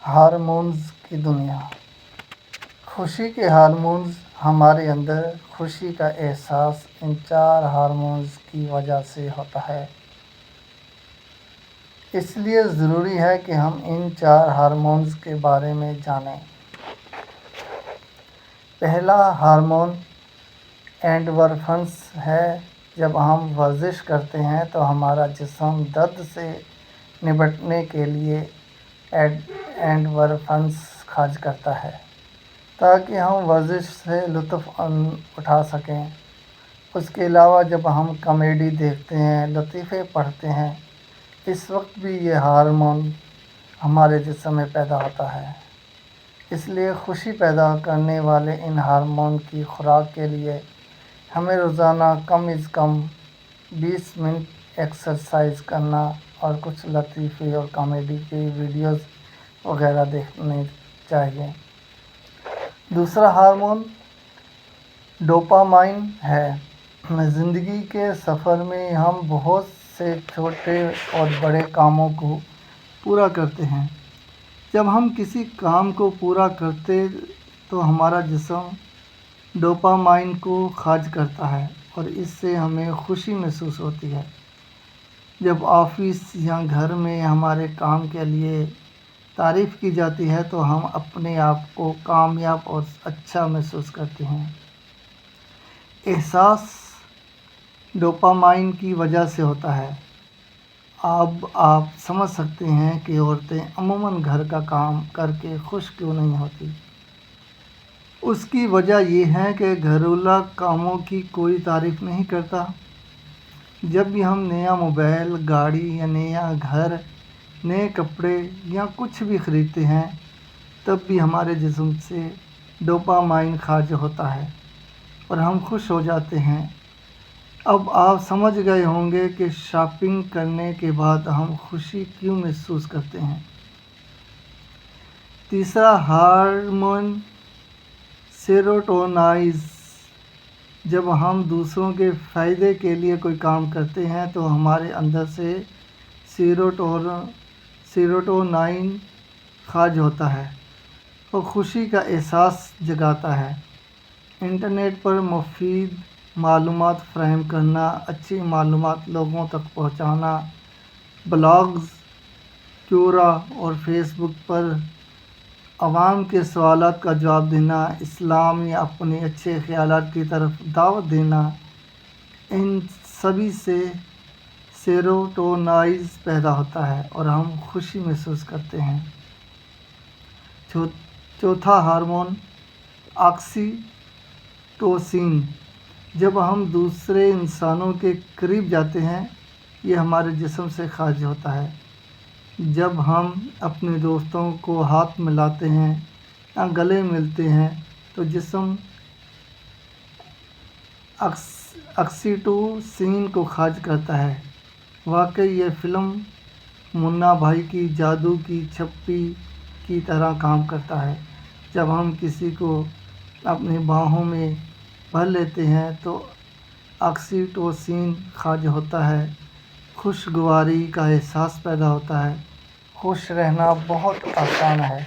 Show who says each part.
Speaker 1: Hormones کی دنیا۔ خوشی کے ہارمونز ہمارے اندر خوشی کا احساس ان 4 ہارمونز کی وجہ سے ہوتا ہے۔ اس لیے ضروری ہے کہ ہم ان 4 ہارمونز کے بارے میں جانیں۔ پہلا ہارمون اینڈورفنس ہے۔ جب ہم ورزش کرتے ہیں تو ہمارا جسم درد سے نمٹنے کے لیے اینڈورفنس خارج کرتا ہے تاکہ ہم ورزش سے لطف اٹھا سکیں۔ اس کے علاوہ جب ہم کامیڈی دیکھتے ہیں، لطیفے پڑھتے ہیں، اس وقت بھی یہ ہارمون ہمارے جسم میں پیدا ہوتا ہے۔ اس لیے خوشی پیدا کرنے والے ان ہارمون کی خوراک کے لیے ہمیں روزانہ کم از کم 20 منٹ ایکسرسائز کرنا اور کچھ لطیفے اور کامیڈی کی ویڈیوز وغیرہ دیکھنے چاہیے۔ دوسرا ہارمون ڈوپامائن ہے۔ زندگی کے سفر میں ہم بہت سے چھوٹے اور بڑے کاموں کو پورا کرتے ہیں۔ جب ہم کسی کام کو پورا کرتے تو ہمارا جسم ڈوپامائن کو خارج کرتا ہے اور اس سے ہمیں خوشی محسوس ہوتی ہے۔ جب آفس یا گھر میں ہمارے کام کے لیے تعریف کی جاتی ہے تو ہم اپنے آپ کو کامیاب اور اچھا محسوس کرتے ہیں۔ احساس ڈوپامائن کی وجہ سے ہوتا ہے۔ اب آپ سمجھ سکتے ہیں کہ عورتیں عموماً گھر کا کام کر کے خوش کیوں نہیں ہوتیں۔ اس کی وجہ یہ ہے کہ گھریلو کاموں کی کوئی تعریف نہیں کرتا۔ جب بھی ہم نیا موبائل، گاڑی یا نیا گھر، نئے کپڑے یا کچھ بھی خریدتے ہیں تب بھی ہمارے جسم سے ڈوپامائن خارج ہوتا ہے اور ہم خوش ہو جاتے ہیں۔ اب آپ سمجھ گئے ہوں گے کہ شاپنگ کرنے کے بعد ہم خوشی کیوں محسوس کرتے ہیں۔ تیسرا ہارمون سیروٹونین۔ جب ہم دوسروں کے فائدے کے لیے کوئی کام کرتے ہیں تو ہمارے اندر سے سیروٹونین خارج ہوتا ہے اور خوشی کا احساس جگاتا ہے۔ انٹرنیٹ پر مفید معلومات فراہم کرنا، اچھی معلومات لوگوں تک پہنچانا، بلاگز، ٹویٹر اور فیس بک پر عوام کے سوالات کا جواب دینا، اسلام یا اپنے اچھے خیالات کی طرف دعوت دینا، ان سبھی سے سیروٹونین پیدا ہوتا ہے اور ہم خوشی محسوس کرتے ہیں۔ چوتھا ہارمون آکسی ٹوسن۔ جب ہم دوسرے انسانوں کے قریب جاتے ہیں یہ ہمارے جسم سے خارج ہوتا ہے۔ جب ہم اپنے دوستوں کو ہاتھ ملاتے ہیں یا گلے ملتے ہیں تو جسم آکسی ٹوسن کو خارج کرتا ہے۔ واقعی یہ فلم منا بھائی کی جادو کی چھپی کی طرح کام کرتا ہے۔ جب ہم کسی کو اپنی باہوں میں بھر لیتے ہیں تو آکسی ٹوسن خارج ہوتا ہے، خوشگواری کا احساس پیدا ہوتا ہے۔ خوش رہنا بہت آسان ہے۔